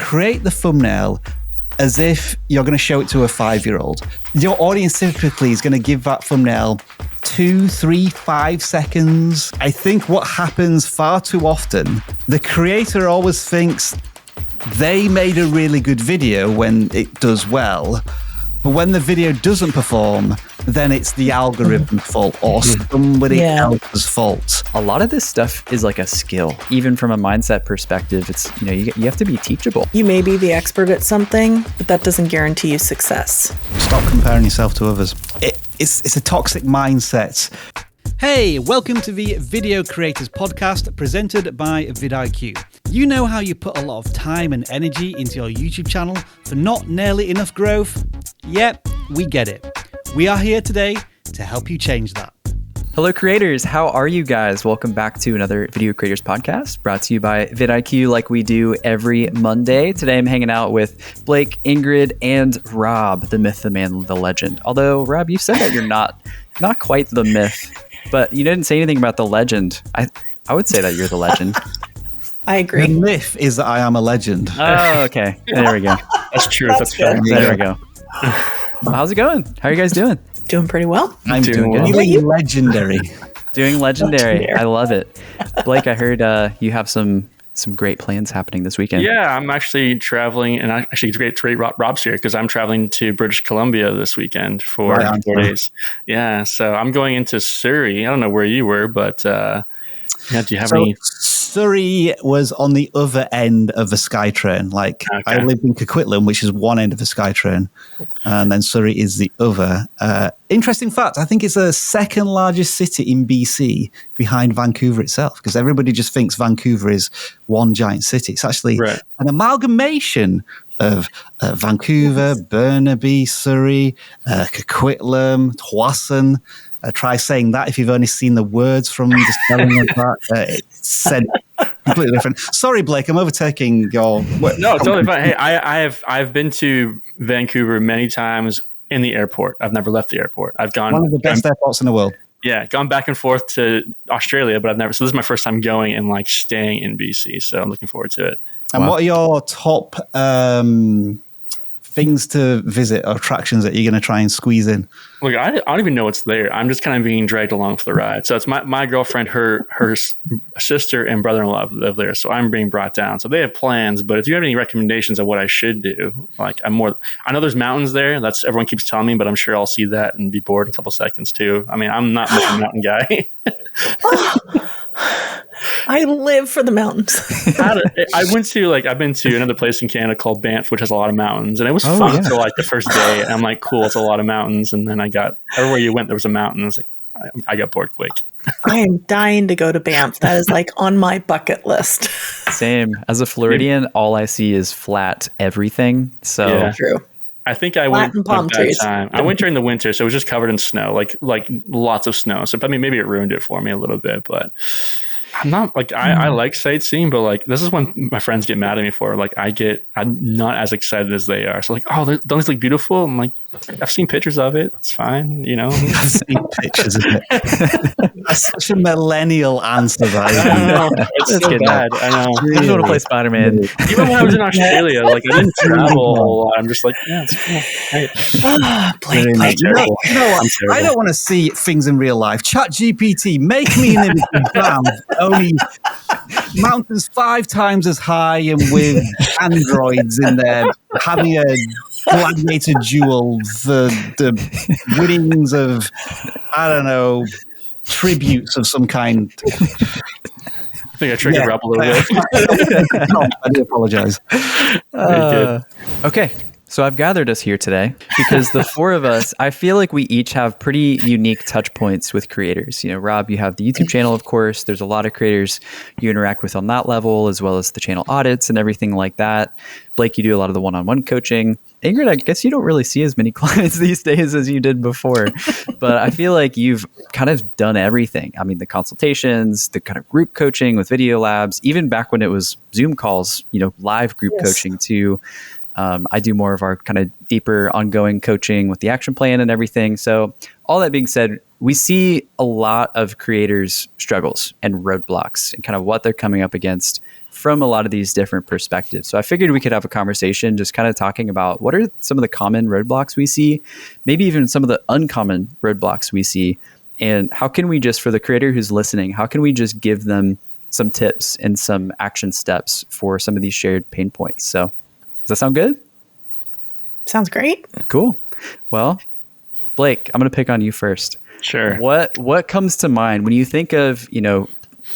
create the thumbnail as if you're going to show it to a 5-year-old. Your audience typically is going to give that thumbnail 2, 3, 5 seconds. I think what happens far too often, the creator always thinks they made a really good video when it does well. But when the video doesn't perform, then it's the algorithm's fault or somebody else's fault. A lot of this stuff is like a skill. Even from a mindset perspective, it's, you have to be teachable. You may be the expert at something, but that doesn't guarantee you success. Stop comparing yourself to others. It's a toxic mindset. Hey, welcome to the Video Creators Podcast presented by vidIQ. You know how you put a lot of time and energy into your YouTube channel for not nearly enough growth? Yep, we get it. We are here today to help you change that. Hello creators, how are you guys? Welcome back to another Video Creators Podcast brought to you by vidIQ like we do every Monday. Today I'm hanging out with Blake, Ingrid, and Rob, the myth, the man, the legend. Although, Rob, you said that you're not quite the myth, but you didn't say anything about the legend. I would say that you're the legend. I agree. The myth is that I am a legend. Oh, okay. There we go. That's true. That's fair. There we go. Well, how's it going? How are you guys doing? Doing pretty well. I'm doing good. Doing legendary. Doing legendary. I love it. Blake, I heard you have some great plans happening this weekend. Yeah, I'm actually traveling, and actually it's great Rob's here because I'm traveling to British Columbia this weekend for 4 days. Yeah, so I'm going into Surrey. I don't know where you were, but do you have any? Surrey was on the other end of the SkyTrain. I lived in Coquitlam, which is one end of the SkyTrain, and then Surrey is the other. Interesting fact, I think it's the second largest city in BC behind Vancouver itself, because everybody just thinks Vancouver is one giant city. It's actually an amalgamation of Vancouver, Burnaby, Surrey, Coquitlam, Tsawwassen. Try saying that if you've only seen the words from the spelling of that. It's said completely different. Sorry, Blake, I'm overtaking your... No, totally fine. Hey, I've been to Vancouver many times in the airport. I've never left the airport. I've gone... One of the best airports in the world. Yeah, gone back and forth to Australia, but I've never... So this is my first time going and staying in BC, so I'm looking forward to it. And what are your top things to visit or attractions that you're going to try and squeeze in? Look, I don't even know what's there. I'm just kind of being dragged along for the ride. So it's my girlfriend, her sister and brother-in-law live there. So I'm being brought down. So they have plans, but if you have any recommendations of what I should do, I know there's mountains there. That's everyone keeps telling me, but I'm sure I'll see that and be bored in a couple seconds too. I mean, I'm not much of a mountain guy. I live for the mountains. I've been to another place in Canada called Banff, which has a lot of mountains, and it was fun for the first day. And I'm like, cool, it's a lot of mountains. And then everywhere you went, there was a mountain. I was like, I got bored quick. I am dying to go to Banff. That is on my bucket list. Same. As a Floridian, all I see is flat everything. So yeah. True. I think I went at that time. I went during the winter, so it was just covered in snow, like lots of snow. So maybe it ruined it for me a little bit, but I'm not I like sightseeing, but this is when my friends get mad at me for I'm not as excited as they are. So don't these look beautiful? I'm like, I've seen pictures of it. It's fine, I've seen pictures of it. That's such a millennial answer, right? I know. It's so bad. I know. I just want to play Spider-Man. Even when I was in Australia, I didn't travel a whole lot. I'm just yeah, it's cool. Hey. Blake. I don't want to see things in real life. ChatGPT, make me an image of Banff. Only mountains 5 times as high and with androids in there having a gladiator duel for the winnings of, I don't know, tributes of some kind. I think I triggered Rob a little bit. No, I do apologize. Okay. So I've gathered us here today because the four of us, I feel like we each have pretty unique touch points with creators. Rob, you have the YouTube channel, of course. There's a lot of creators you interact with on that level, as well as the channel audits and everything like that. Blake, you do a lot of the one-on-one coaching. Ingrid, I guess you don't really see as many clients these days as you did before, but I feel like you've kind of done everything. I mean, the consultations, the kind of group coaching with video labs, even back when it was Zoom calls, live group coaching too. I do more of our kind of deeper ongoing coaching with the action plan and everything. So all that being said, we see a lot of creators' struggles and roadblocks and kind of what they're coming up against from a lot of these different perspectives. So I figured we could have a conversation just kind of talking about what are some of the common roadblocks we see, maybe even some of the uncommon roadblocks we see, and how can we just, for the creator who's listening, how can we just give them some tips and some action steps for some of these shared pain points? So does that sound good? Sounds great. Cool. Well, Blake, I'm going to pick on you first. Sure. What comes to mind when you think of,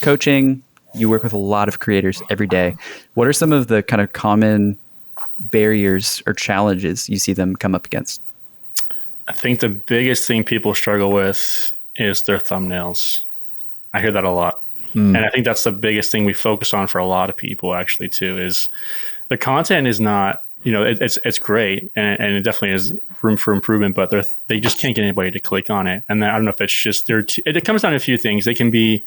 coaching? You work with a lot of creators every day. What are some of the kind of common barriers or challenges you see them come up against? I think the biggest thing people struggle with is their thumbnails. I hear that a lot. And I think that's the biggest thing we focus on for a lot of people actually too, is the content is not, it's great and it definitely is room for improvement, but they just can't get anybody to click on it. And I don't know if it's just it comes down to a few things. They can be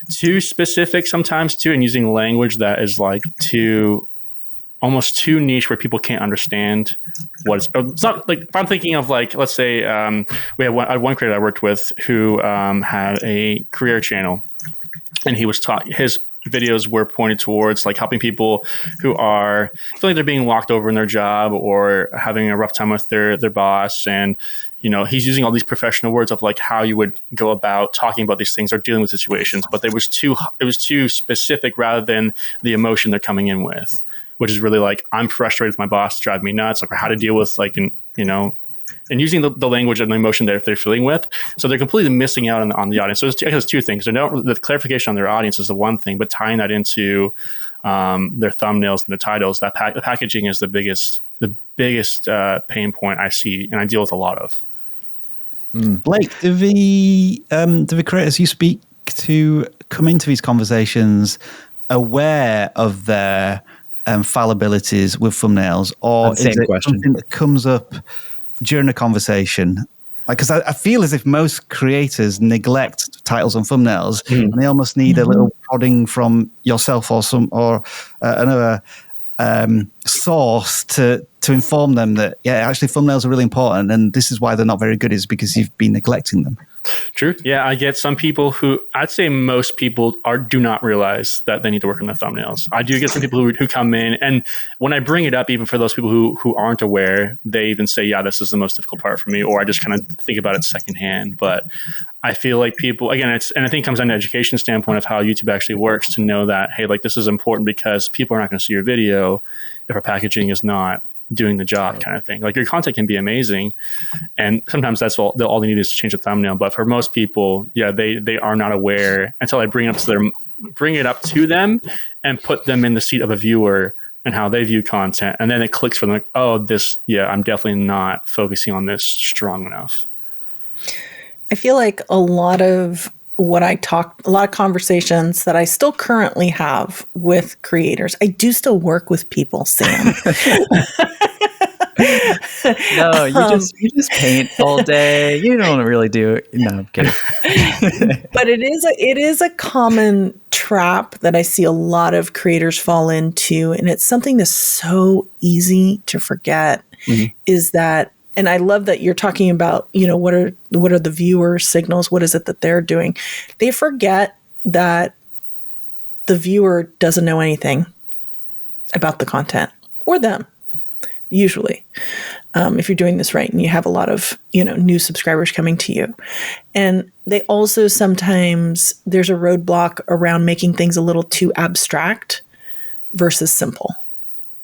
too specific sometimes too, and using language that is like almost too niche where people can't understand what it's not like. If I'm thinking of like, let's say we had one creator I worked with who had a career channel, and he was his videos were pointed towards like helping people who are feeling like they're being walked over in their job or having a rough time with their boss. And, he's using all these professional words of like how you would go about talking about these things or dealing with situations, but it was too specific rather than the emotion they're coming in with, which is really like, I'm frustrated with my boss, drive me nuts, like how to deal with like, and using the language and the emotion that they're feeling with. So they're completely missing out on the audience. So it's two things. The clarification on their audience is the one thing, but tying that into their thumbnails and the titles, the packaging is the biggest pain point I see and I deal with a lot of. Blake, do the creators you speak to come into these conversations aware of their fallibilities with thumbnails, or is it something that comes up during a conversation? Like, because I feel as if most creators neglect titles and thumbnails, and they almost need a little prodding from yourself or another source to inform them that actually thumbnails are really important, and this is why they're not very good, is because you've been neglecting them. True. Yeah, I get some people who, I'd say most people do not realize that they need to work on their thumbnails. I do get some people who come in, and when I bring it up, even for those people who aren't aware, they even say, yeah, this is the most difficult part for me, or I just kind of think about it secondhand. But I feel like people, again, and I think it comes down to education standpoint of how YouTube actually works, to know that, hey, like this is important because people are not going to see your video if our packaging is not doing the job, kind of thing. Like your content can be amazing, and sometimes that's all they need is to change the thumbnail. But for most people, they are not aware until I bring it up to them and put them in the seat of a viewer and how they view content, and then it clicks for them like, oh, I'm definitely not focusing on this strong enough. I feel like a lot of conversations that I still currently have with creators. I do still work with people, Sam. No, you just paint all day. You don't really do it. No, I'm kidding. But it is a common trap that I see a lot of creators fall into, and it's something that's so easy to forget. Is that, and I love that you're talking about, what are the viewer signals? What is it that they're doing? They forget that the viewer doesn't know anything about the content or them. Usually, if you're doing this right and you have a lot of, new subscribers coming to you. And they also sometimes, there's a roadblock around making things a little too abstract versus simple.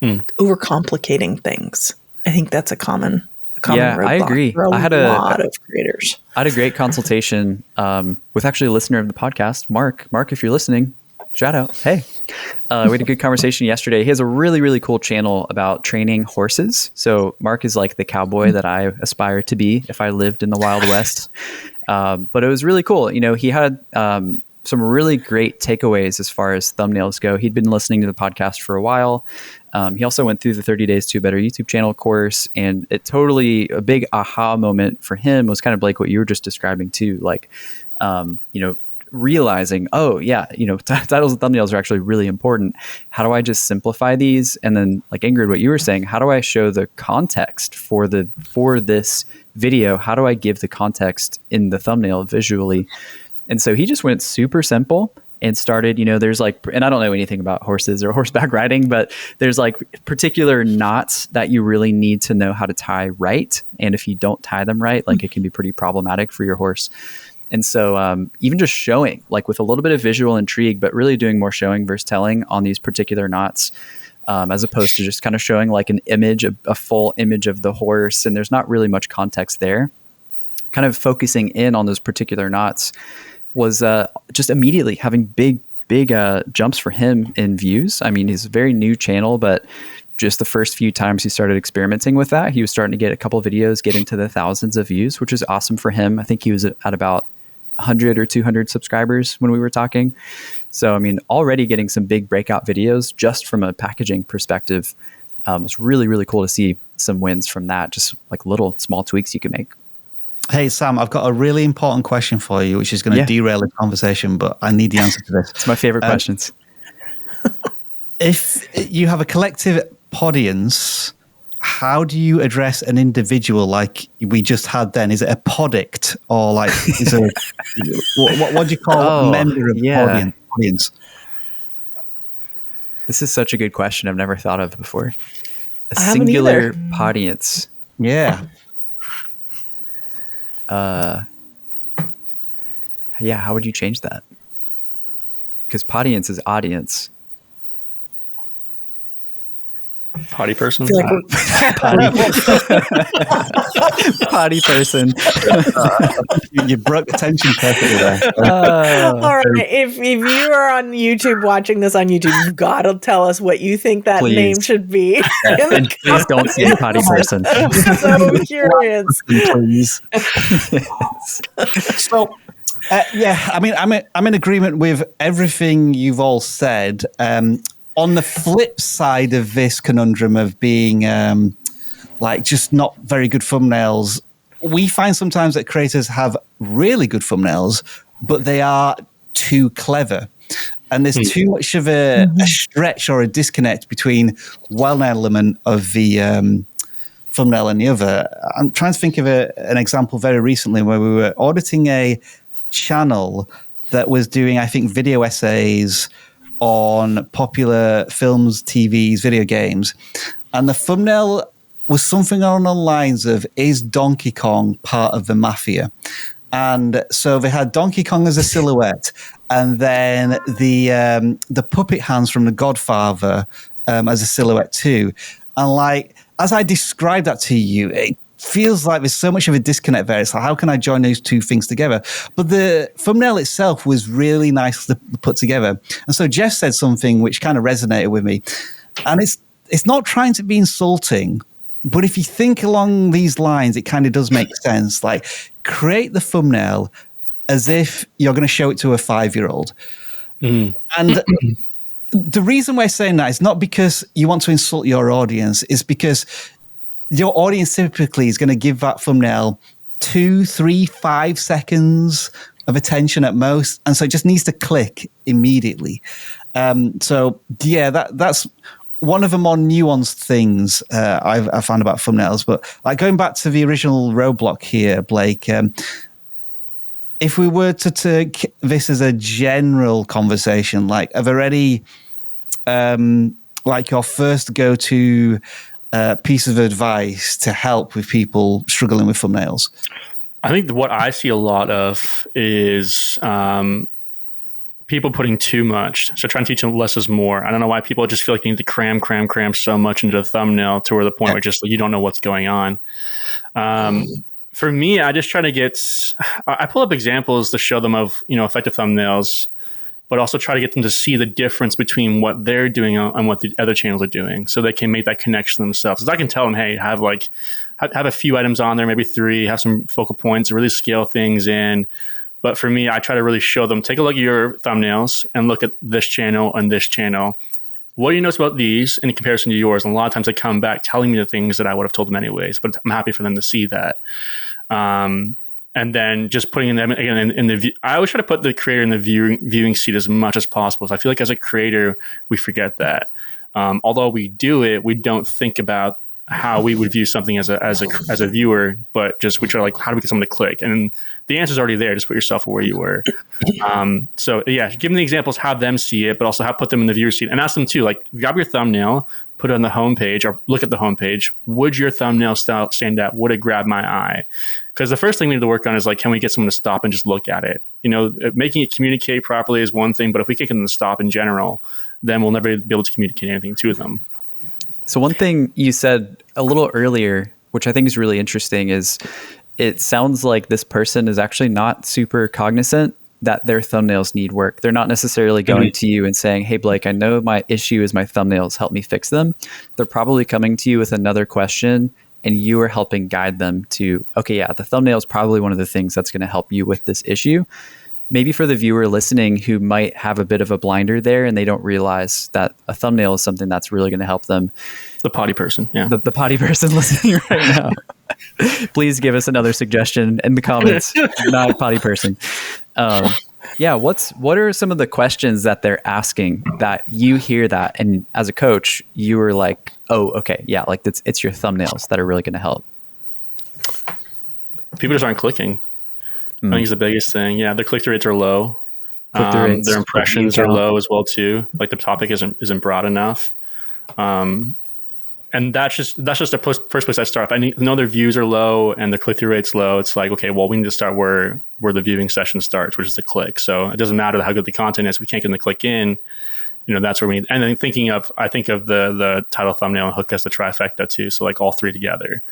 Overcomplicating things. I think that's a common roadblock. I agree. For a lot of creators. I had a great consultation with actually a listener of the podcast, Mark. Mark, if you're listening, shout out. Hey, we had a good conversation yesterday. He has a really, really cool channel about training horses. So Mark is like the cowboy that I aspire to be if I lived in the Wild West. But it was really cool. He had some really great takeaways as far as thumbnails go. He'd been listening to the podcast for a while. He also went through the 30 Days to a Better YouTube channel course, and it totally, a big aha moment for him was kind of like what you were just describing too. Like, realizing, titles and thumbnails are actually really important. How do I just simplify these? And then, like Ingrid, what you were saying, how do I show the context for this video? How do I give the context in the thumbnail visually? And so he just went super simple, and started, there's like, and I don't know anything about horses or horseback riding, but there's like particular knots that you really need to know how to tie right. And if you don't tie them right, like it can be pretty problematic for your horse. And so even just showing, like with a little bit of visual intrigue, but really doing more showing versus telling on these particular knots, as opposed to just kind of showing like an image, a full image of the horse. And there's not really much context there. Kind of focusing in on those particular knots was just immediately having big jumps for him in views. I mean, he's a very new channel, but just the first few times he started experimenting with that, he was starting to get a couple of videos get into the thousands of views, which is awesome for him. I think he was at about 100 or 200 subscribers when we were talking. So, I mean, already getting some big breakout videos just from a packaging perspective. It's really, really cool to see some wins from that, just like little small tweaks you can make. Hey, Sam, I've got a really important question for you, which is going to derail the conversation, but I need the answer to this. It's my favorite questions. If you have a collective audience, how do you address an individual like we just had then? Is it a podict or like, is it what do you call a member of the audience? This is such a good question I've never thought of before. A singular audience. Yeah. How would you change that? Because audience is audience. Potty person? Potty person. You broke the tension perfectly there. All right. If you are on YouTube watching this on YouTube, you've got to tell us what you think that name should be. And please don't say potty person. I'm so curious. Please. So, I mean, I'm in agreement with everything you've all said. On the flip side of this conundrum of being like just not very good thumbnails, we find sometimes that creators have really good thumbnails, but they are too clever. And there's too much of a stretch or a disconnect between one element of the thumbnail and the other. I'm trying to think of an example very recently where we were auditing a channel that was doing, I think, video essays on popular films, TVs, video games. And the thumbnail was something along the lines of, is Donkey Kong part of the mafia? And so they had Donkey Kong as a silhouette, and then the puppet hands from The Godfather as a silhouette too. And like, as I described that to you, it feels like there's so much of a disconnect there. It's like, how can I join those two things together? But the thumbnail itself was really nicely put together. And so Jeff said something which kind of resonated with me. And it's not trying to be insulting, but if you think along these lines, it kind of does make sense. Like, create the thumbnail as if you're going to show it to a 5-year-old. And the reason we're saying that is not because you want to insult your audience, it's because your audience typically is going to give that thumbnail 2, 3, 5 seconds of attention at most. And so it just needs to click immediately. So yeah, that's one of the more nuanced things I found about thumbnails. But like going back to the original Roadblock here, Blake, if we were to take this as a general conversation, like are there any, like your first go-to piece of advice to help with people struggling with thumbnails? I think what I see a lot of is people putting too much. So trying to teach them less is more. I don't know why people just feel like they need to cram so much into the thumbnail to where the point where just you don't know what's going on. For me, I just try to I pull up examples to show them of, effective thumbnails, but also try to get them to see the difference between what they're doing and what the other channels are doing, so they can make that connection themselves. So I can tell them, hey, have a few items on there, maybe 3, have some focal points, really scale things in. But for me, I try to really show them, take a look at your thumbnails and look at this channel and this channel. What do you notice about these in comparison to yours? And a lot of times they come back telling me the things that I would have told them anyways, but I'm happy for them to see that. And then just putting them again in the view. I always try to put the creator in the viewing seat as much as possible. So I feel like as a creator, we forget that. Although we do it, we don't think about how we would view something as a viewer, but just we try to like, how do we get someone to click? And the answer's already there. Just put yourself where you were. So yeah, give them the examples, have them see it, but also put them in the viewer seat and ask them too, like grab your thumbnail, put it on the homepage or look at the homepage. Would your thumbnail stand out? Would it grab my eye? Because the first thing we need to work on is like, can we get someone to stop and just look at it? You know, making it communicate properly is one thing, but if we can't get them to stop in general, then we'll never be able to communicate anything to them. So one thing you said a little earlier, which I think is really interesting, is it sounds like this person is actually not super cognizant that their thumbnails need work. They're not necessarily going to you and saying, hey, Blake, I know my issue is my thumbnails. Help me fix them. They're probably coming to you with another question, and you are helping guide them to, okay, yeah, the thumbnail is probably one of the things that's going to help you with this issue. Maybe for the viewer listening who might have a bit of a blinder there and they don't realize that a thumbnail is something that's really going to help them. The potty person, yeah. The potty person listening right now. Please give us another suggestion in the comments. Not potty person. What are some of the questions that they're asking that you hear that, and as a coach, you were like, oh, okay, yeah, like it's your thumbnails that are really going to help. People just aren't clicking. I think it's the biggest thing. Yeah, the click-through rates are low. Their impressions are low as well too. Like the topic isn't broad enough. And that's just the first place I start. If I know their views are low and the click-through rate's low, it's like, okay, well, we need to start where the viewing session starts, which is the click. So it doesn't matter how good the content is. We can't get them to click in. You know, that's where we need. And then I think of the title, thumbnail, and hook as the trifecta too. So like all three together.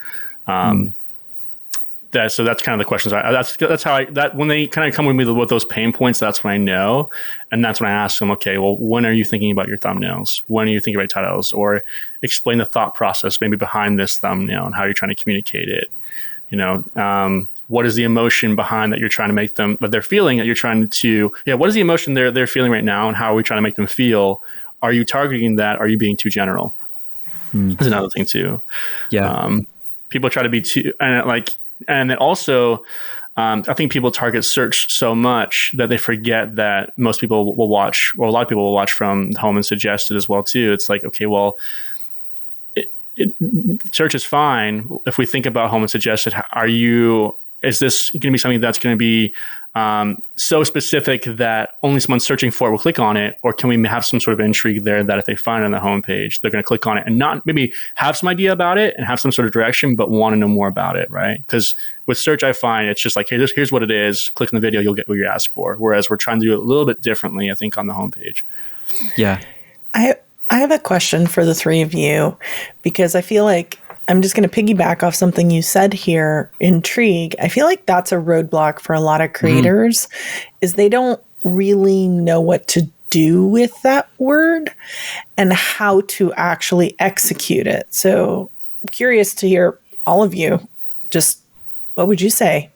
So that's kind of the questions. That's how when they kind of come with me with those pain points, that's when I know. And that's when I ask them, okay, well, when are you thinking about your thumbnails? When are you thinking about titles? Or explain the thought process maybe behind this thumbnail and how you're trying to communicate it. You know, what is the emotion behind that you're trying to make them, that they're feeling that you're trying to, what is the emotion they're feeling right now and how are we trying to make them feel? Are you targeting that? Are you being too general? That's another thing too. Yeah. People try to be too, and then also, I think people target search so much that they forget that most people will watch, or a lot of people will watch from home and suggested as well too. It's like, okay, well, search is fine. If we think about home and suggested, is this going to be something that's going to be so specific that only someone searching for it will click on it? Or can we have some sort of intrigue there that if they find it on the homepage, they're going to click on it and not maybe have some idea about it and have some sort of direction, but want to know more about it, right? Because with search, I find it's just like, hey, here's what it is. Click on the video, you'll get what you asked for. Whereas we're trying to do it a little bit differently, I think, on the homepage. Yeah. I have a question for the three of you, because I feel like I'm just going to piggyback off something you said here, Intrigue. I feel like that's a roadblock for a lot of creators, is they don't really know what to do with that word and how to actually execute it. So I'm curious to hear all of you, just what would you say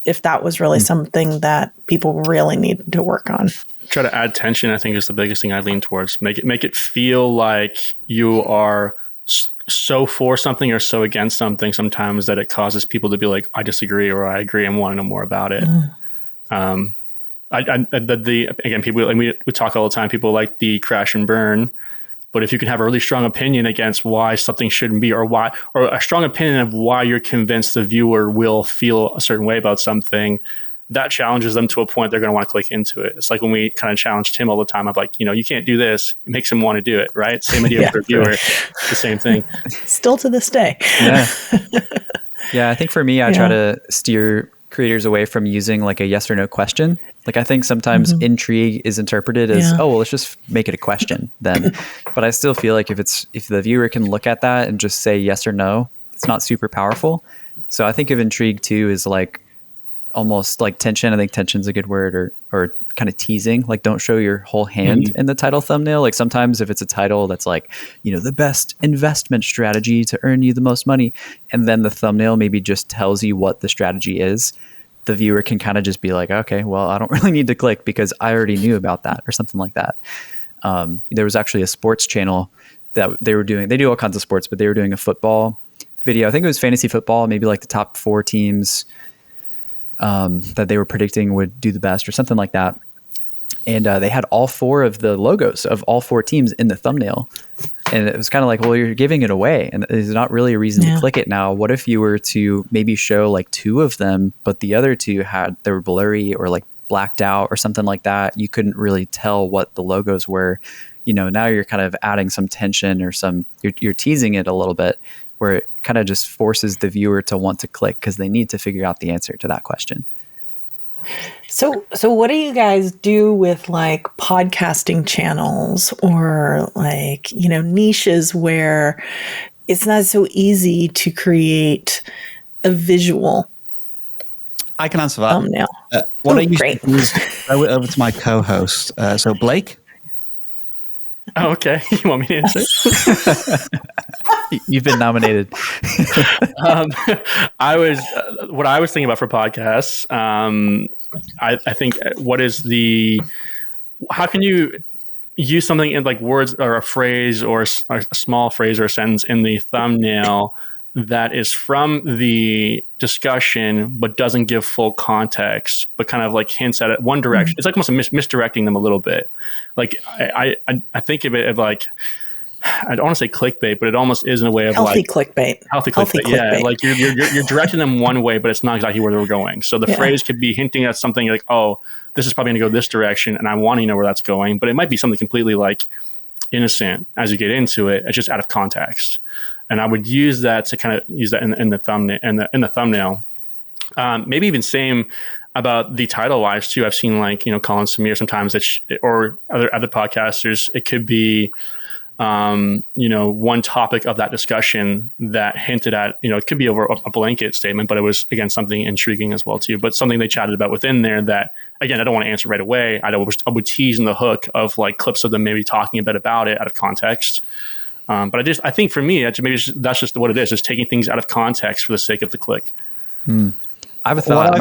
if that was really something that people really need to work on? Try to add tension, I think, is the biggest thing I lean towards. Make it feel like you are so for something or so against something sometimes that it causes people to be like, I disagree or I agree and want to know more about it. Again, people, like we talk all the time, people like the crash and burn, but if you can have a really strong opinion against why something shouldn't be, or a strong opinion of why you're convinced the viewer will feel a certain way about something, that challenges them to a point they're going to want to click into it. It's like when we kind of challenge Tim all the time. I'm like, you can't do this. It makes him want to do it, right? Same idea for a viewer. It's the same thing. Still to this day. Yeah, I think for me, I try to steer creators away from using like a yes or no question. Like I think sometimes intrigue is interpreted as, oh, well, let's just make it a question then. But I still feel like if the viewer can look at that and just say yes or no, it's not super powerful. So I think of intrigue too as like almost like tension. I think tension's a good word, or kind of teasing, like don't show your whole hand in the title thumbnail. Like sometimes if it's a title that's like, the best investment strategy to earn you the most money, and then the thumbnail maybe just tells you what the strategy is, the viewer can kind of just be like, okay, well, I don't really need to click because I already knew about that, or something like that. There was actually a sports channel that they do all kinds of sports, but they were doing a football video. I think it was fantasy football, maybe like the top 4 teams that they were predicting would do the best or something like that. And they had all 4 of the logos of all 4 teams in the thumbnail. And it was kind of like, well, you're giving it away and there's not really a reason to click it now. What if you were to maybe show like 2 of them, but the other 2 they were blurry or like blacked out or something like that? You couldn't really tell what the logos were. Now you're kind of adding some tension or you're teasing it a little bit, where it kind of just forces the viewer to want to click because they need to figure out the answer to that question. So what do you guys do with like podcasting channels or like, niches where it's not so easy to create a visual? I can answer that. Thumbnail. What I used to do is throw it over to my co-host. So Blake. Oh, okay. You want me to answer? You've been nominated. What I was thinking about for podcasts. I think how can you use something in like words or a phrase or a small phrase or a sentence in the thumbnail that is from the discussion but doesn't give full context, but kind of like hints at it one direction. It's like almost misdirecting them a little bit. Like I think of it as like, I don't want to say clickbait, but it almost is in a way of healthy like clickbait. Healthy clickbait. Yeah, like you're directing them one way, but it's not exactly where they're going. So the phrase could be hinting at something like, oh, this is probably going to go this direction, and I want to know where that's going. But it might be something completely like innocent as you get into it. It's just out of context. And I would use that to kind of use that in the thumbnail. In the thumbnail, maybe even same about the title wise too. I've seen like Colin Samir sometimes or other podcasters. It could be one topic of that discussion that hinted at it could be over a blanket statement, but it was again something intriguing as well too. But something they chatted about within there that again I don't want to answer right away. I would tease in the hook of like clips of them maybe talking a bit about it out of context. But I think for me, that's just what it is, just taking things out of context for the sake of the click. I have a thought.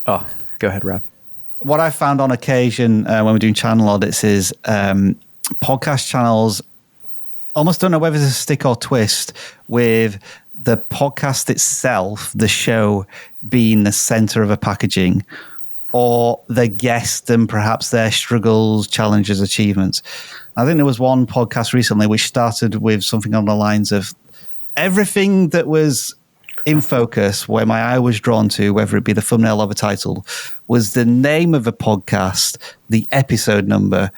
Oh, go ahead, Rob. What I found on occasion when we're doing channel audits is podcast channels almost don't know whether to stick or twist with the podcast itself, the show being the center of a packaging, or the guest and perhaps their struggles, challenges, achievements. I think there was one podcast recently which started with something on the lines of everything that was in focus, where my eye was drawn to, whether it be the thumbnail or the title, was the name of the podcast, the episode number,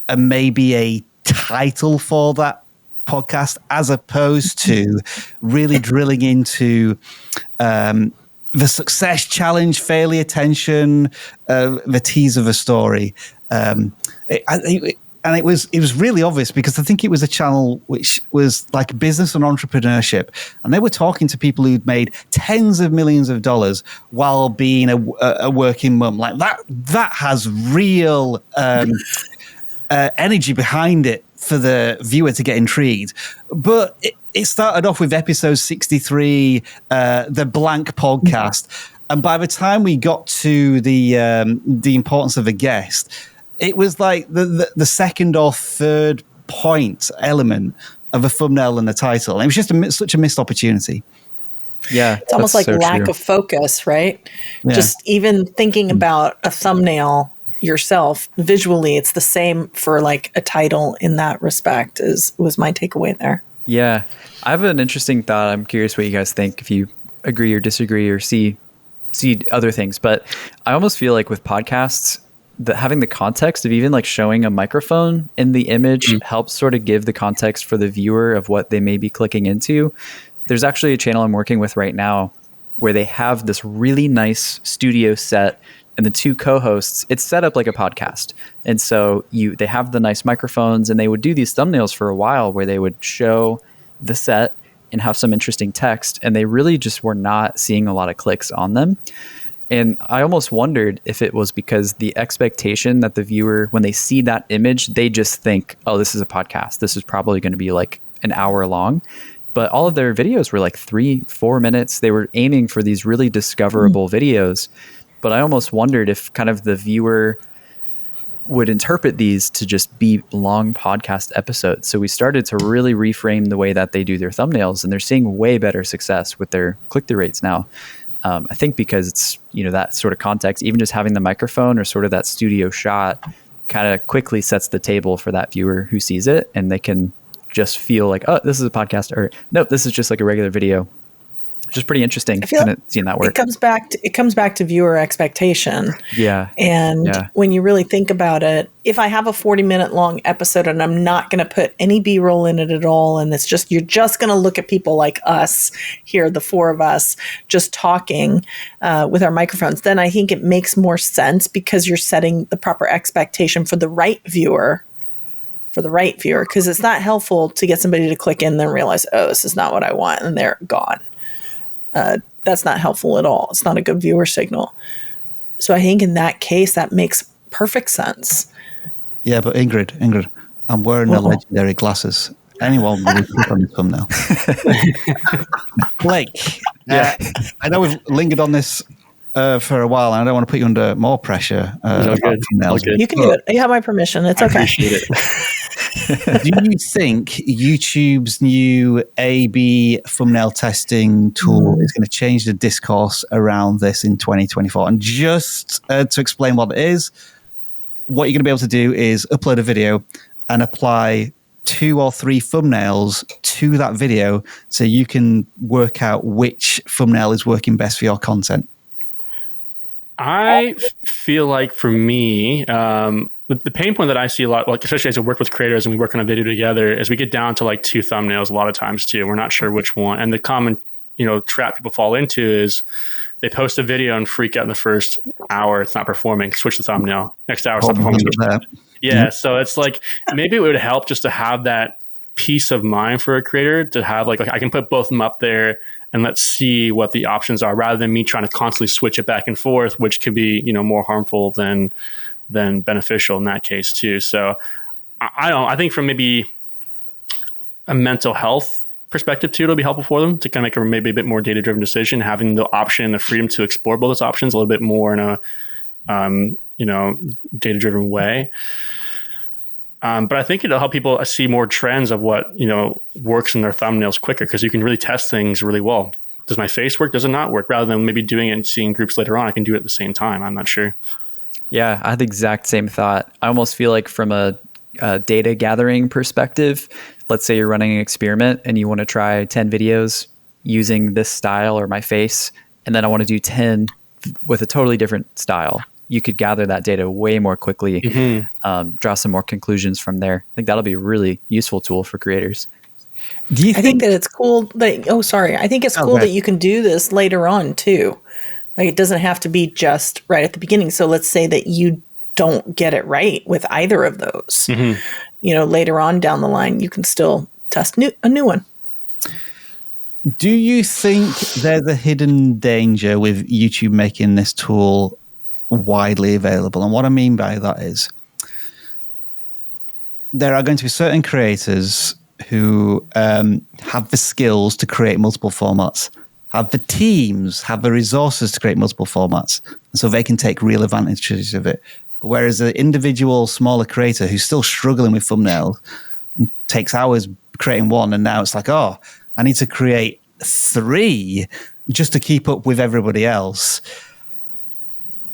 and maybe a title for that podcast, as opposed to really drilling into the success, challenge, failure, tension, the tease of a story. And it was really obvious because I think it was a channel which was like business and entrepreneurship. And they were talking to people who'd made tens of millions of dollars while being a working mum. Like that has real energy behind it for the viewer to get intrigued. But it started off with episode 63, the blank podcast. And by the time we got to the importance of a guest, it was like the second or third point element of a thumbnail and the title. And it was just such a missed opportunity. Yeah. It's almost like lack of focus, right? Yeah. Just even thinking about a thumbnail yourself visually, it's the same for like a title in that respect was my takeaway there. Yeah. I have an interesting thought. I'm curious what you guys think, if you agree or disagree or see other things. But I almost feel like with podcasts, having the context of even like showing a microphone in the image helps sort of give the context for the viewer of what they may be clicking into. There's actually a channel I'm working with right now where they have this really nice studio set, and the 2 co-hosts, it's set up like a podcast. And so they have the nice microphones, and they would do these thumbnails for a while where they would show the set and have some interesting text, and they really just were not seeing a lot of clicks on them. And I almost wondered if it was because the expectation that the viewer, when they see that image, they just think, oh, this is a podcast. This is probably going to be like an hour long. But all of their videos were like 3-4 minutes. They were aiming for these really discoverable videos. But I almost wondered if kind of the viewer would interpret these to just be long podcast episodes. So we started to really reframe the way that they do their thumbnails, and they're seeing way better success with their click-through rates now. I think because it's, that sort of context, even just having the microphone or sort of that studio shot kind of quickly sets the table for that viewer who sees it, and they can just feel like, oh, this is a podcast, or nope, this is just like a regular video. Which is pretty interesting. Kind of seeing that work. It comes back to viewer expectation. Yeah. And when you really think about it, if I have a 40-minute long episode and I'm not going to put any B-roll in it at all, and it's just, you're just going to look at people like us here, the four of us, just talking with our microphones, then I think it makes more sense because you're setting the proper expectation for the right viewer. Because it's not helpful to get somebody to click in and then realize, oh, this is not what I want, and they're gone. That's not helpful at all. It's not a good viewer signal. So I think in that case, that makes perfect sense. Yeah, but Ingrid, I'm wearing the legendary glasses. Anyone will click on the thumbnail. Blake, I know we've lingered on this for a while, and I don't want to put you under more pressure. Good. You can do it. You have my permission. It's okay. I appreciate it. Do you think YouTube's new A/B thumbnail testing tool is going to change the discourse around this in 2024? And just to explain what it is, what you're going to be able to do is upload a video and apply 2 or 3 thumbnails to that video so you can work out which thumbnail is working best for your content. I feel like for me, the pain point that I see a lot, like especially as I work with creators and we work on a video together, is we get down to like 2 thumbnails a lot of times too. We're not sure which one. And the common, trap people fall into is they post a video and freak out in the first hour. It's not performing. Switch the thumbnail. Next hour, it's not performing. Yeah. So it's like, maybe it would help just to have that peace of mind for a creator to have like I can put both of them up there and let's see what the options are, rather than me trying to constantly switch it back and forth, which could be, more harmful than beneficial in that case too. So I think from maybe a mental health perspective too, it'll be helpful for them to kind of make maybe a bit more data-driven decision, having the option, the freedom to explore both those options a little bit more in a, data-driven way. But I think it'll help people see more trends of what, works in their thumbnails quicker, because you can really test things really well. Does my face work? Does it not work? Rather than maybe doing it and seeing groups later on, I can do it at the same time. I'm not sure. Yeah, I had the exact same thought. I almost feel like from a data gathering perspective, let's say you're running an experiment and you want to try 10 videos using this style or my face, and then I want to do 10 with a totally different style. You could gather that data way more quickly, draw some more conclusions from there. I think that'll be a really useful tool for creators. I think that it's cool that, I think it's cool that you can do this later on too. Like, it doesn't have to be just right at the beginning. So let's say that you don't get it right with either of those. Later on down the line, you can still test a new one. Do you think there's a hidden danger with YouTube making this tool widely available? And what I mean by that is there are going to be certain creators who have the skills to create multiple formats, have the teams, have the resources to create multiple formats, and so they can take real advantages of it. Whereas an individual smaller creator who's still struggling with thumbnails and takes hours creating one, and now it's like, I need to create 3 just to keep up with everybody else.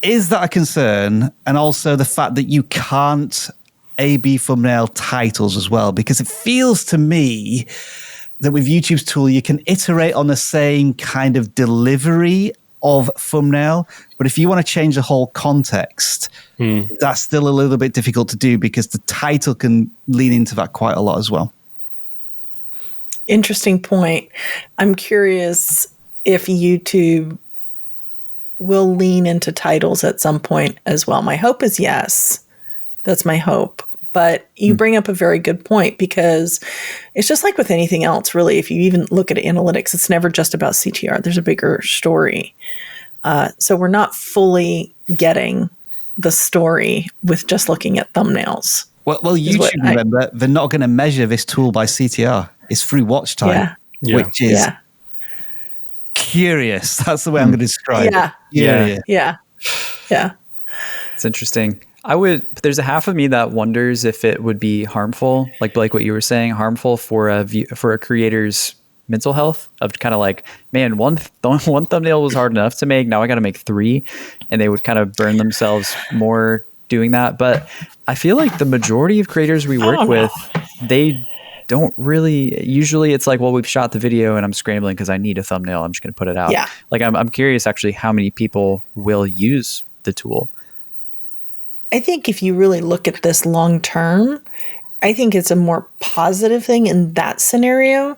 Is that a concern? And also the fact that you can't A/B thumbnail titles as well, because it feels to me that with YouTube's tool, you can iterate on the same kind of delivery of thumbnail. But if you want to change the whole context, that's still a little bit difficult to do, because the title can lean into that quite a lot as well. Interesting point. I'm curious if YouTube will lean into titles at some point as well. My hope is yes. That's my hope. But you bring up a very good point, because it's just like with anything else, really. If you even look at analytics, it's never just about CTR. There's a bigger story. So we're not fully getting the story with just looking at thumbnails. Well, YouTube, remember, they're not going to measure this tool by CTR. It's through watch time, which is curious. That's the way I'm going to describe it. Yeah. It's interesting. There's a half of me that wonders if it would be harmful, like Blake, what you were saying, harmful for a creator's mental health, of kind of like, man, one thumbnail was hard enough to make. Now I got to make 3, and they would kind of burn themselves more doing that. But I feel like the majority of creators we work with, they don't really, usually it's like, well, we've shot the video and I'm scrambling because I need a thumbnail. I'm just going to put it out. Yeah. Like I'm curious actually how many people will use the tool. I think if you really look at this long term, I think it's a more positive thing in that scenario,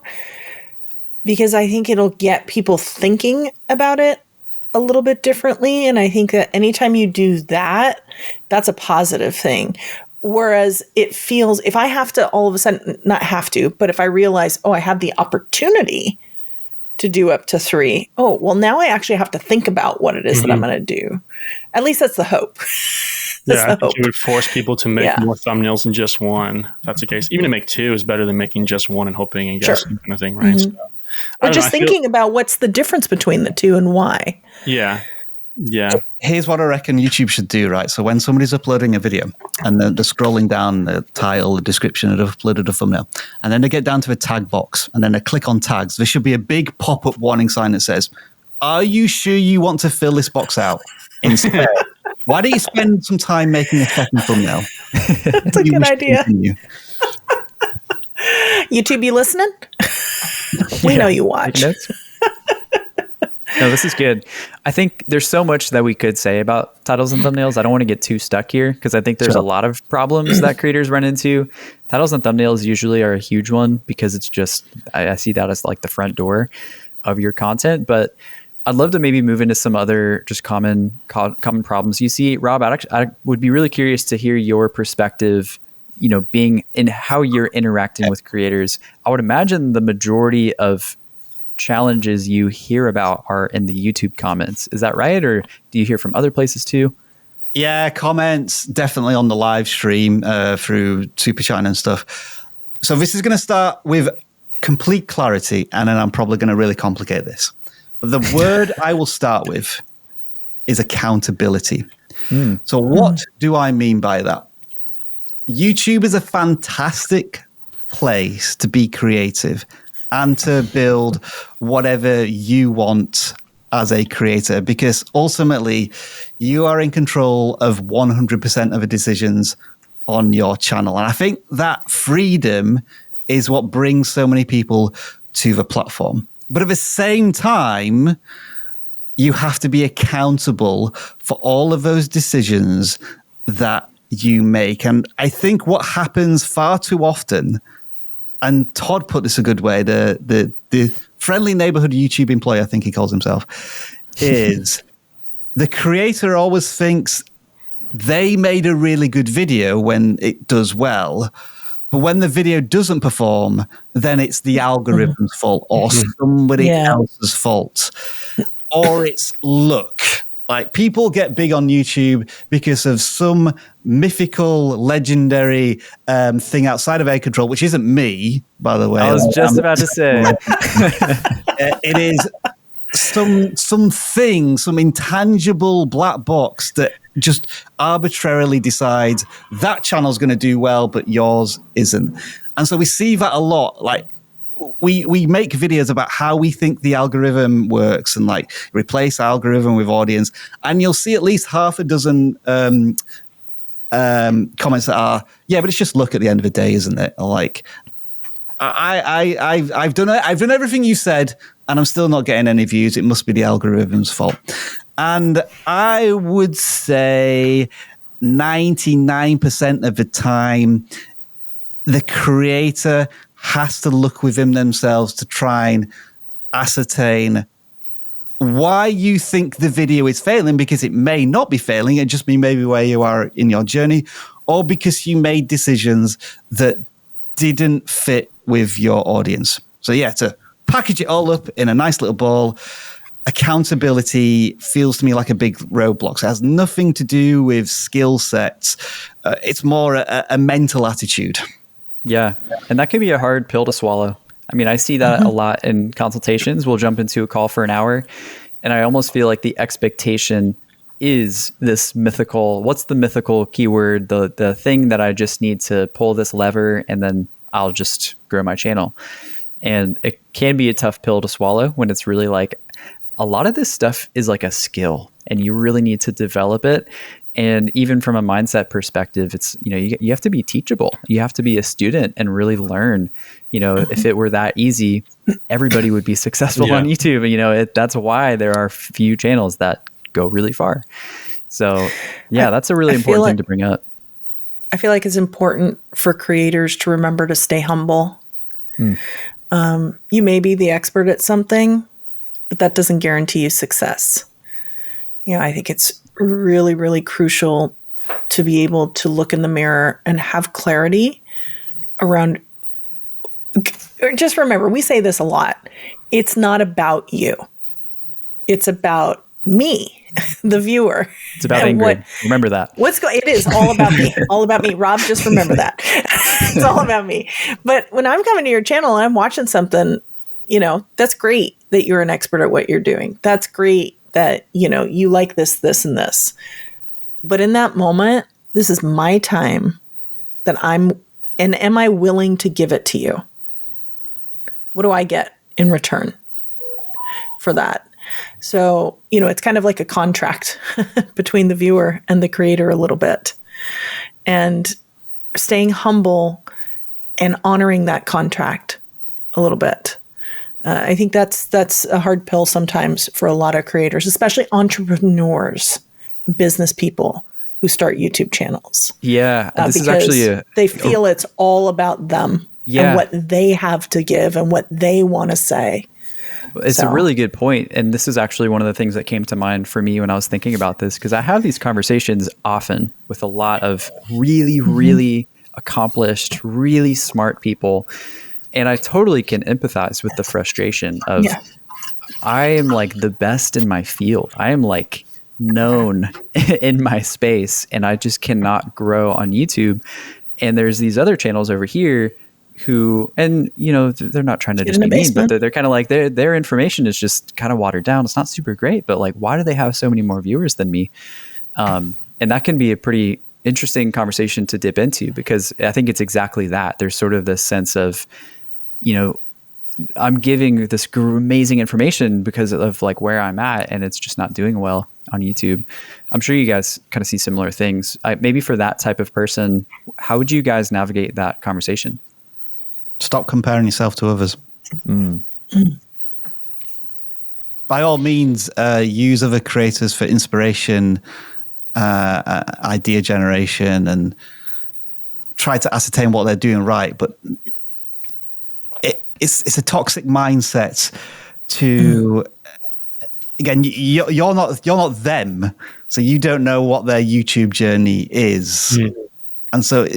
because I think it'll get people thinking about it a little bit differently. And I think that anytime you do that, that's a positive thing. Whereas it feels, if I have to all of a sudden, not have to, but if I realize, oh, I have the opportunity to do up to 3, oh, well, now I actually have to think about what it is that I'm going to do. At least that's the hope. I think it would force people to make more thumbnails than just one. That's the case. Even to make 2 is better than making just one and hoping and guessing kind of thing, right? So, or just thinking about what's the difference between the 2 and why. Yeah. Here's what I reckon YouTube should do, right? So when somebody's uploading a video and they're scrolling down the title, the description, and they've uploaded a thumbnail, and then they get down to a tag box and then they click on tags, there should be a big pop-up warning sign that says, are you sure you want to fill this box out? Instead, why don't you spend some time making a second thumbnail? That's a good idea. YouTube, you listening? We know you watch. No, this is good. I think there's so much that we could say about titles and thumbnails. I don't want to get too stuck here because I think there's a lot of problems that creators run into. Titles and thumbnails usually are a huge one because it's just, I see that as like the front door of your content. But I'd love to maybe move into some other just common problems you see. Rob, I would be really curious to hear your perspective, being in how you're interacting with creators. I would imagine the majority of challenges you hear about are in the YouTube comments. Is that right? Or do you hear from other places too? Yeah, comments definitely on the live stream through Super Chat and stuff. So this is going to start with complete clarity, and then I'm probably going to really complicate this. The word I will start with is accountability. So what do I mean by that? YouTube is a fantastic place to be creative and to build whatever you want as a creator, because ultimately you are in control of 100% of the decisions on your channel. And I think that freedom is what brings so many people to the platform. But at the same time, you have to be accountable for all of those decisions that you make. And I think what happens far too often, and Todd put this a good way, the friendly neighborhood YouTube employee, I think he calls himself, is the creator always thinks they made a really good video when it does well. But when the video doesn't perform, then it's the algorithm's fault or somebody else's fault. Or it's luck. Like, people get big on YouTube because of some mythical, legendary thing outside of their control, which isn't me, by the way. I was just about to say. It is some intangible black box that just arbitrarily decides that channel's going to do well, but yours isn't. And so we see that a lot. Like, we make videos about how we think the algorithm works and like replace algorithm with audience, and you'll see at least half a dozen comments that are, yeah, but it's just luck at the end of the day, isn't it? Or like, I've done everything you said, and I'm still not getting any views. It must be the algorithm's fault. And I would say 99% of the time, the creator has to look within themselves to try and ascertain why you think the video is failing, because it may not be failing. It just be maybe where you are in your journey, or because you made decisions that didn't fit with your audience. So yeah, to package it all up in a nice little ball, accountability feels to me like a big roadblock. So it has nothing to do with skill sets. It's more a mental attitude. Yeah. And that can be a hard pill to swallow. I mean, I see that a lot in consultations. We'll jump into a call for an hour, and I almost feel like the expectation is this mythical, what's the mythical keyword? The thing that I just need to pull this lever and then I'll just grow my channel. And it can be a tough pill to swallow when it's really like, a lot of this stuff is like a skill and you really need to develop it. And even from a mindset perspective, it's, you have to be teachable. You have to be a student and really learn. If it were that easy, everybody would be successful on YouTube. That's why there are few channels that go really far. So that's a really important thing to bring up. I feel like it's important for creators to remember to stay humble. You may be the expert at something, but that doesn't guarantee you success. I think it's really, really crucial to be able to look in the mirror and have clarity around. Just remember, we say this a lot. It's not about you. It's about me, the viewer. It's about Ingrid. Remember that. It is all about me. All about me. Rob, just remember that. It's all about me. But when I'm coming to your channel and I'm watching something, that's great that you're an expert at what you're doing. That's great that, you like this, and this. But in that moment, this is my time and am I willing to give it to you? What do I get in return for that? So, it's kind of like a contract between the viewer and the creator a little bit. And staying humble and honoring that contract a little bit. I think that's a hard pill sometimes for a lot of creators, especially entrepreneurs, business people who start YouTube channels. Yeah, this is actually they feel it's all about them and what they have to give and what they want to say. It's a really good point. And this is actually one of the things that came to mind for me when I was thinking about this, because I have these conversations often with a lot of really, really accomplished, really smart people. And I totally can empathize with the frustration of I am like the best in my field. I am like known in my space and I just cannot grow on YouTube. And there's these other channels over here who, and they're not trying to just be mean, but they're kind of like their information is just kind of watered down. It's not super great, but like, why do they have so many more viewers than me? And that can be a pretty interesting conversation to dip into, because I think it's exactly that. There's sort of this sense of, I'm giving this amazing information because of like where I'm at, and it's just not doing well on YouTube. I'm sure you guys kind of see similar things. Maybe for that type of person, how would you guys navigate that conversation? Stop comparing yourself to others. By all means, use other creators for inspiration, idea generation, and try to ascertain what they're doing right. But it's a toxic mindset to, again, you're not them, so you don't know what their YouTube journey is. And so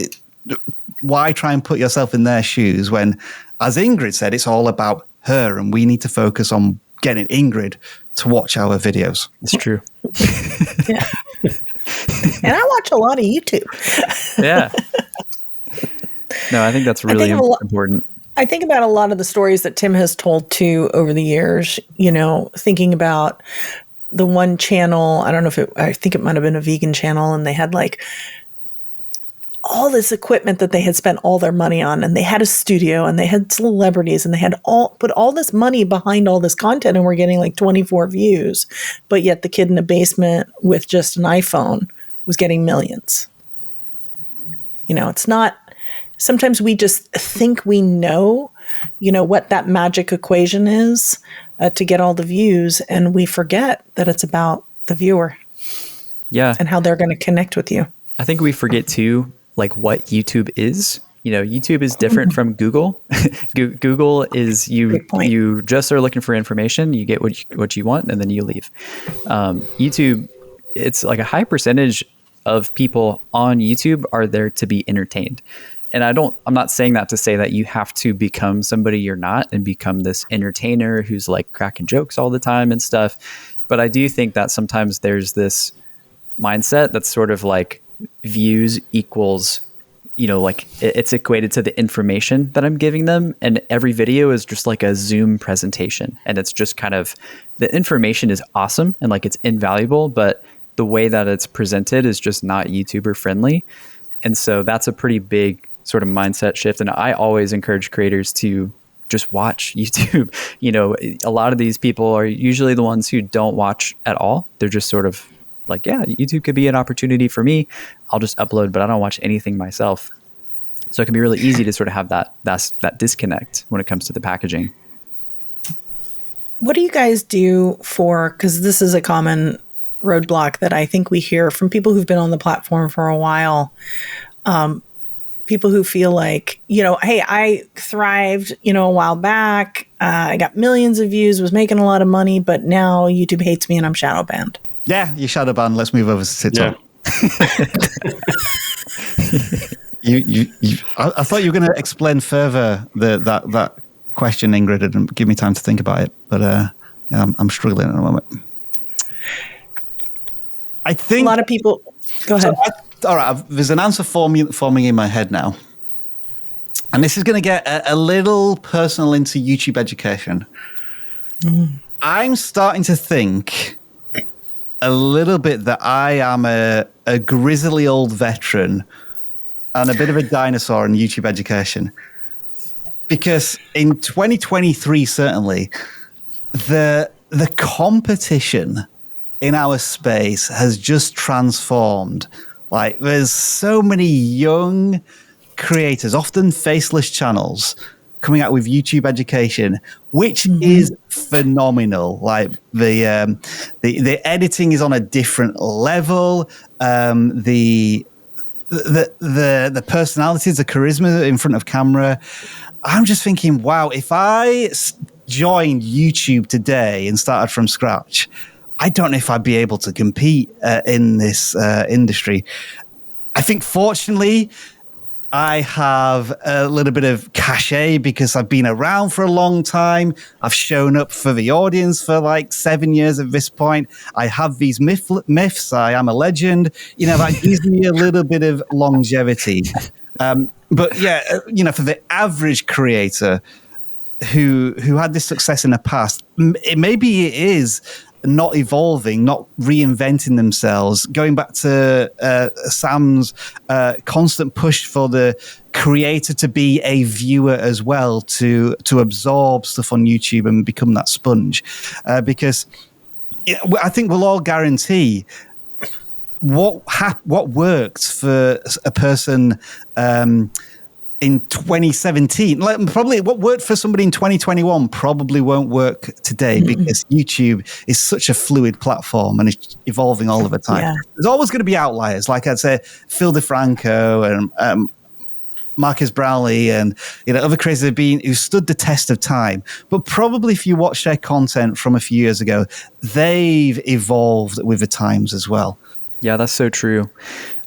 why try and put yourself in their shoes when, as Ingrid said, it's all about her and we need to focus on getting Ingrid to watch our videos. It's true. And I watch a lot of YouTube. No, I think that's really important. I think about a lot of the stories that Tim has told too over the years, thinking about the one channel, I think it might've been a vegan channel, and they had like all this equipment that they had spent all their money on, and they had a studio and they had celebrities and they had put all this money behind all this content, and we're getting like 24 views, but yet the kid in the basement with just an iPhone was getting millions. It's not, sometimes we just think we know, what that magic equation is to get all the views, and we forget that it's about the viewer. Yeah. And how they're going to connect with you. I think we forget too, like what YouTube is. YouTube is different from Google. Google is you just are looking for information, you get what you want, and then you leave. YouTube, it's like a high percentage of people on YouTube are there to be entertained. And I'm not saying that to say that you have to become somebody you're not and become this entertainer who's like cracking jokes all the time and stuff. But I do think that sometimes there's this mindset that's sort of like views equals, like it's equated to the information that I'm giving them. And every video is just like a Zoom presentation. And it's just kind of, the information is awesome and like it's invaluable, but the way that it's presented is just not YouTuber friendly. And so that's a pretty big sort of mindset shift. And I always encourage creators to just watch YouTube. A lot of these people are usually the ones who don't watch at all. They're just sort of like, yeah, YouTube could be an opportunity for me. I'll just upload, but I don't watch anything myself. So it can be really easy to sort of have that disconnect when it comes to the packaging. What do you guys do because this is a common roadblock that I think we hear from people who've been on the platform for a while. People who feel like, hey, I thrived, a while back. I got millions of views, was making a lot of money, but now YouTube hates me and I'm shadow banned. Yeah, you're shadow banned. Let's move over to TikTok. Yeah. I thought you were going to explain further that question, Ingrid, and give me time to think about it. But I'm struggling at the moment. I think a lot of people. Go ahead. All right, there's an answer forming in my head now. And this is going to get a little personal into YouTube education. I'm starting to think a little bit that I am a grizzly old veteran and a bit of a dinosaur in YouTube education. Because in 2023, certainly, the competition in our space has just transformed. Like, there's so many young creators, often faceless channels, coming out with YouTube education, which is phenomenal. Like, the editing is on a different level. The personalities, the charisma in front of camera. I'm just thinking, wow, if I joined YouTube today and started from scratch, I don't know if I'd be able to compete in this industry. I think, fortunately, I have a little bit of cachet because I've been around for a long time. I've shown up for the audience for like 7 years at this point. I have these myths. I am a legend. That gives me a little bit of longevity. But yeah, for the average creator who had this success in the past, maybe it is not evolving, not reinventing themselves, going back to Sam's constant push for the creator to be a viewer as well, to absorb stuff on YouTube and become that sponge. Because I think we'll all guarantee what worked for a person in 2017, probably what worked for somebody in 2021 probably won't work today because YouTube is such a fluid platform and it's evolving all of the time. Yeah. There's always going to be outliers, like I'd say Phil DeFranco and Marcus Brownlee and other creators who stood the test of time. But probably if you watch their content from a few years ago, they've evolved with the times as well. Yeah, that's so true.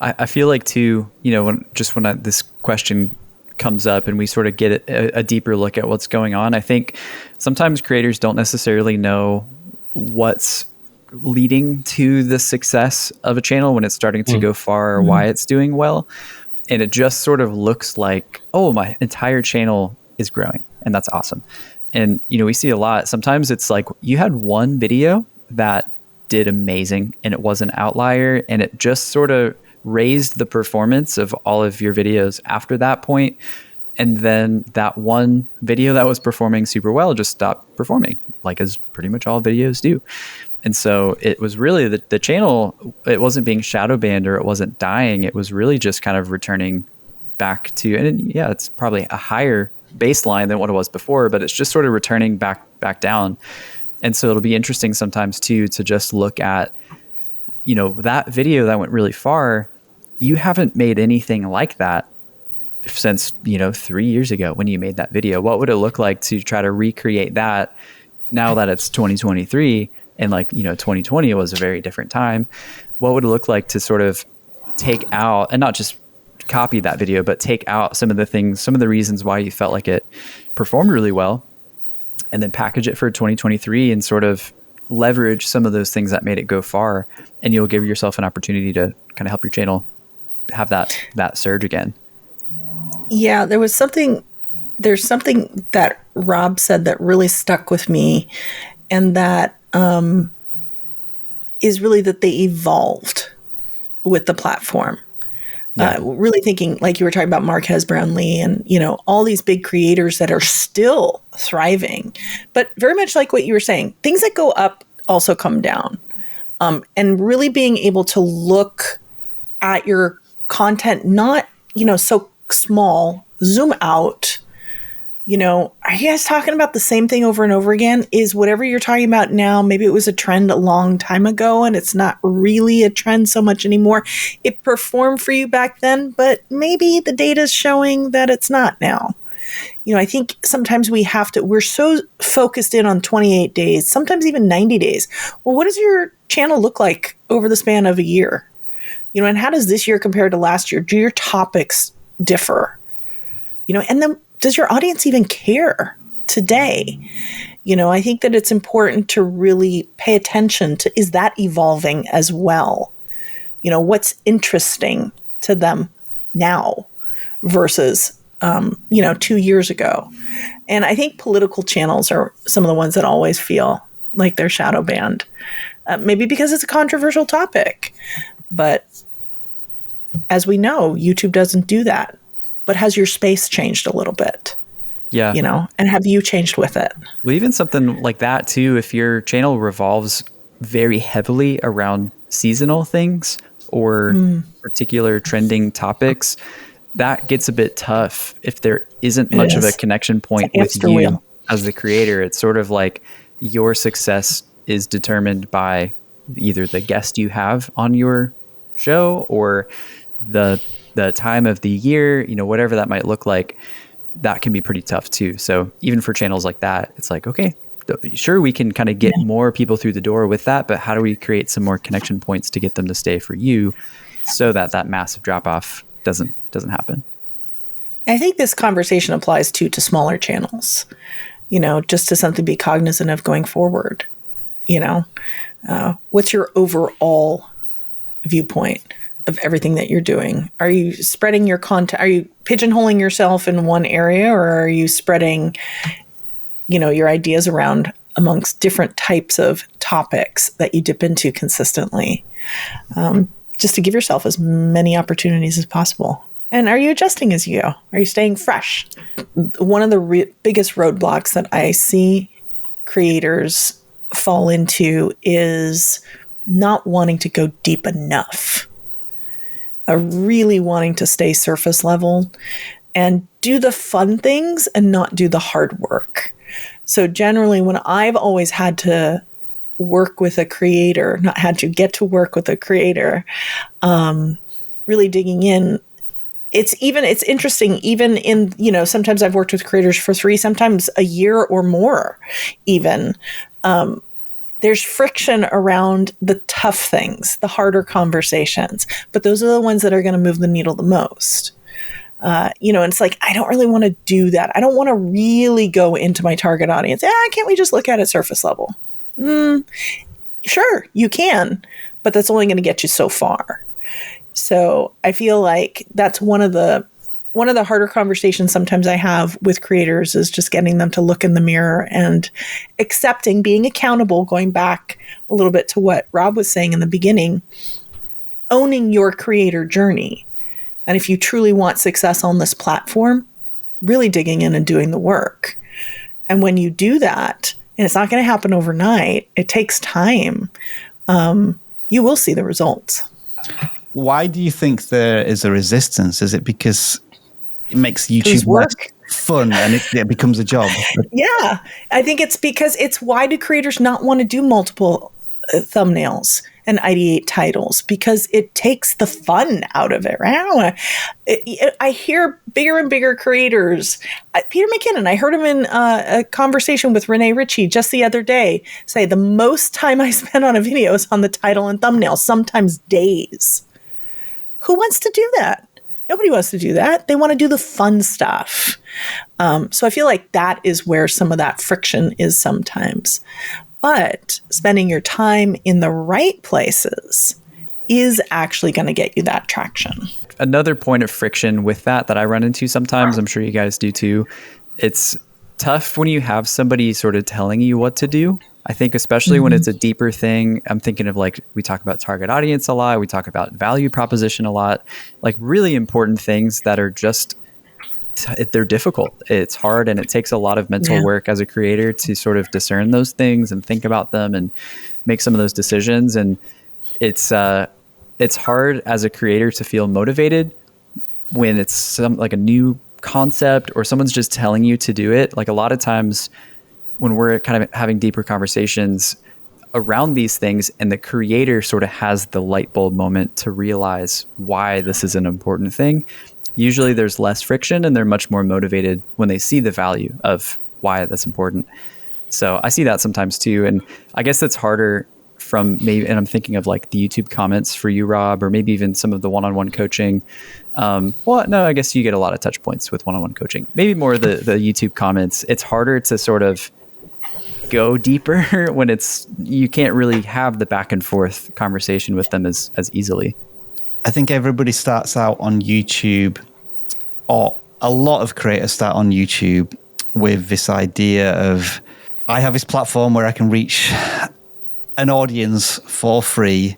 I feel like too, when this question comes up and we sort of get a deeper look at what's going on, I think sometimes creators don't necessarily know what's leading to the success of a channel when it's starting to go far or why it's doing well. And it just sort of looks like, oh, my entire channel is growing and that's awesome. And, we see a lot. Sometimes it's like you had one video that did amazing and it was an outlier and it just sort of raised the performance of all of your videos after that point. And then that one video that was performing super well just stopped performing, like as pretty much all videos do. And so it was really the channel, it wasn't being shadow banned or it wasn't dying. It was really just kind of returning back to, and it's probably a higher baseline than what it was before, but it's just sort of returning back down. And so it'll be interesting sometimes too, to just look at, that video that went really far, you haven't made anything like that since, 3 years ago when you made that video. What would it look like to try to recreate that now that it's 2023 and 2020 was a very different time? What would it look like to sort of take out and not just copy that video, but take out some of the things, some of the reasons why you felt like it performed really well, and then package it for 2023 and sort of leverage some of those things that made it go far, and you'll give yourself an opportunity to kind of help your channel have that surge again. Yeah, there's something that Rob said that really stuck with me, and that is really that they evolved with the platform. Yeah. Really thinking, like you were talking about Marquez Brownlee and, all these big creators that are still thriving, but very much like what you were saying, things that go up also come down. And really being able to look at your content, not, so small, zoom out. Are you guys talking about the same thing over and over again? Is whatever you're talking about now, maybe it was a trend a long time ago and it's not really a trend so much anymore. It performed for you back then, but maybe the data is showing that it's not now. I think sometimes we're so focused in on 28 days, sometimes even 90 days. Well, what does your channel look like over the span of a year? And how does this year compare to last year? Do your topics differ? And then does your audience even care today? I think that it's important to really pay attention to, is that evolving as well? What's interesting to them now versus 2 years ago. And I think political channels are some of the ones that always feel like they're shadow banned. Maybe because it's a controversial topic. But as we know, YouTube doesn't do that. But has your space changed a little bit? Yeah. And have you changed with it? Well, even something like that too, if your channel revolves very heavily around seasonal things or particular trending topics, that gets a bit tough if there isn't much of a connection point with you as the creator. It's sort of like your success is determined by either the guest you have on your show or the time of the year, whatever that might look like. That can be pretty tough too. So even for channels like that, it's like, okay, sure, we can kind of get more people through the door with that, but how do we create some more connection points to get them to stay for you so that massive drop off doesn't happen? I think this conversation applies to smaller channels, just to something to be cognizant of going forward. What's your overall viewpoint of everything that you're doing? Are you spreading your content? Are you pigeonholing yourself in one area, or are you spreading, your ideas around amongst different types of topics that you dip into consistently? Just to give yourself as many opportunities as possible. And are you adjusting as you go? Are you staying fresh? One of the biggest roadblocks that I see creators fall into is not wanting to go deep enough. Really wanting to stay surface level and do the fun things and not do the hard work. So generally, when I've always had to work with a creator, not had to get to work with a creator, really digging in, it's interesting, even in, sometimes I've worked with creators for 3, sometimes a year or more even. There's friction around the tough things, the harder conversations, but those are the ones that are going to move the needle the most. And it's like, I don't really want to do that. I don't want to really go into my target audience. Can't we just look at it surface level? Sure, you can, but that's only going to get you so far. So I feel like that's one of the harder conversations sometimes I have with creators is just getting them to look in the mirror and accepting, being accountable, going back a little bit to what Rob was saying in the beginning, owning your creator journey. And if you truly want success on this platform, really digging in and doing the work. And when you do that, and it's not going to happen overnight, it takes time, you will see the results. Why do you think there is a resistance? Is it because it makes YouTube less fun and it becomes a job? Yeah, I think it's because why do creators not want to do multiple thumbnails and ideate titles? Because it takes the fun out of it, right? I hear bigger and bigger creators. Peter McKinnon, I heard him in a conversation with Renee Ritchie just the other day say the most time I spend on a video is on the title and thumbnail, sometimes days. Who wants to do that? Nobody wants to do that. They want to do the fun stuff. So I feel like that is where some of that friction is sometimes. But spending your time in the right places is actually going to get you that traction. Another point of friction with that I run into sometimes, I'm sure you guys do too, it's tough when you have somebody sort of telling you what to do. I think especially when it's a deeper thing, I'm thinking of like, we talk about target audience a lot. We talk about value proposition a lot, like really important things that are just they're difficult. It's hard, and it takes a lot of mental work as a creator to sort of discern those things and think about them and make some of those decisions. And it's hard as a creator to feel motivated when it's like a new concept or someone's just telling you to do it. Like a lot of times when we're kind of having deeper conversations around these things and the creator sort of has the light bulb moment to realize why this is an important thing, usually there's less friction and they're much more motivated when they see the value of why that's important. So I see that sometimes too. And I guess that's harder from maybe, and I'm thinking of like the YouTube comments for you, Rob, or maybe even some of the one-on-one coaching. Well, no, I guess you get a lot of touch points with one-on-one coaching. Maybe more the YouTube comments. It's harder to sort of go deeper when you can't really have the back and forth conversation with them as easily. I think everybody starts out on YouTube, or a lot of creators start on YouTube with this idea of, I have this platform where I can reach an audience for free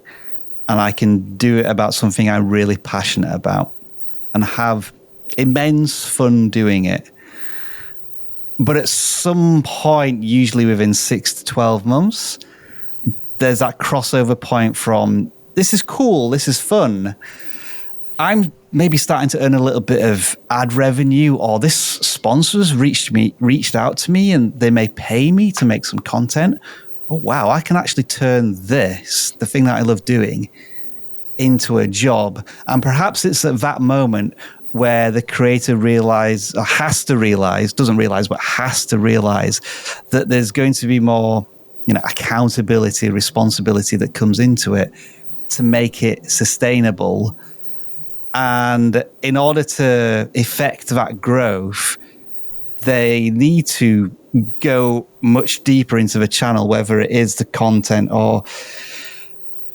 and I can do it about something I'm really passionate about and have immense fun doing it. But at some point, usually within 6 to 12 months, there's that crossover point from, this is cool, this is fun, I'm maybe starting to earn a little bit of ad revenue, or this sponsor's reached out to me and they may pay me to make some content. Oh, wow, I can actually turn this, the thing that I love doing, into a job. And perhaps it's at that moment where the creator has to realize that there's going to be more, accountability, responsibility that comes into it to make it sustainable. And in order to effect that growth, they need to go much deeper into the channel, whether it is the content or,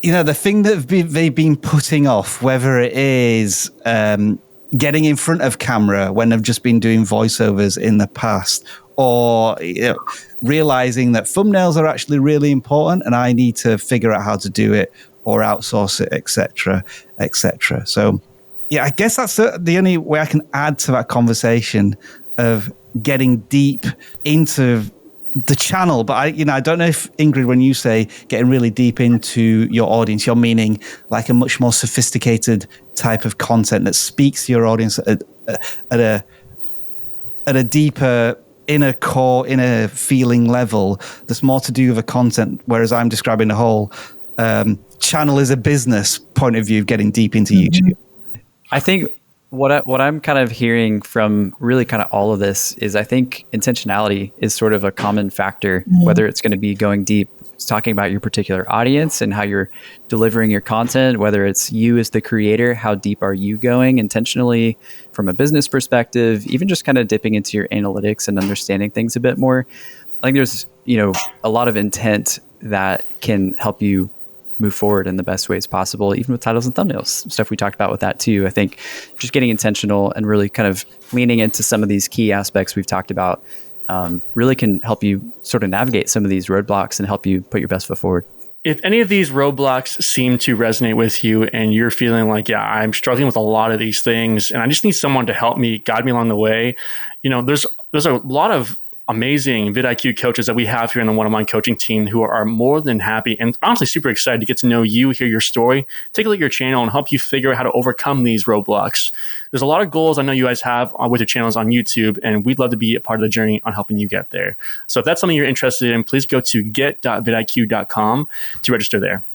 the thing that they've been putting off, whether it is getting in front of camera when they've just been doing voiceovers in the past, or realizing that thumbnails are actually really important and I need to figure out how to do it or outsource it, etc., etc. So, yeah, I guess that's the only way I can add to that conversation of getting deep into the channel. But I don't know if, Ingrid, when you say getting really deep into your audience, you're meaning like a much more sophisticated type of content that speaks to your audience at a deeper inner feeling level. There's more to do with the content, whereas I'm describing the whole channel as a business point of view, getting deep into YouTube. I think what I'm kind of hearing from really kind of all of this is I think intentionality is sort of a common factor, whether it's going to be going deep, it's talking about your particular audience and how you're delivering your content, whether it's you as the creator, how deep are you going intentionally from a business perspective, even just kind of dipping into your analytics and understanding things a bit more. I think there's, a lot of intent that can help you move forward in the best ways possible, even with titles and thumbnails, stuff we talked about with that too. I think just getting intentional and really kind of leaning into some of these key aspects we've talked about really can help you sort of navigate some of these roadblocks and help you put your best foot forward. If any of these roadblocks seem to resonate with you and you're feeling like, yeah, I'm struggling with a lot of these things and I just need someone to help me, guide me along the way, there's a lot of amazing vidIQ coaches that we have here in the one-on-one coaching team who are more than happy and honestly super excited to get to know you, hear your story, take a look at your channel and help you figure out how to overcome these roadblocks. There's a lot of goals I know you guys have with your channels on YouTube, and we'd love to be a part of the journey on helping you get there. So if that's something you're interested in, please go to get.vidiq.com to register there.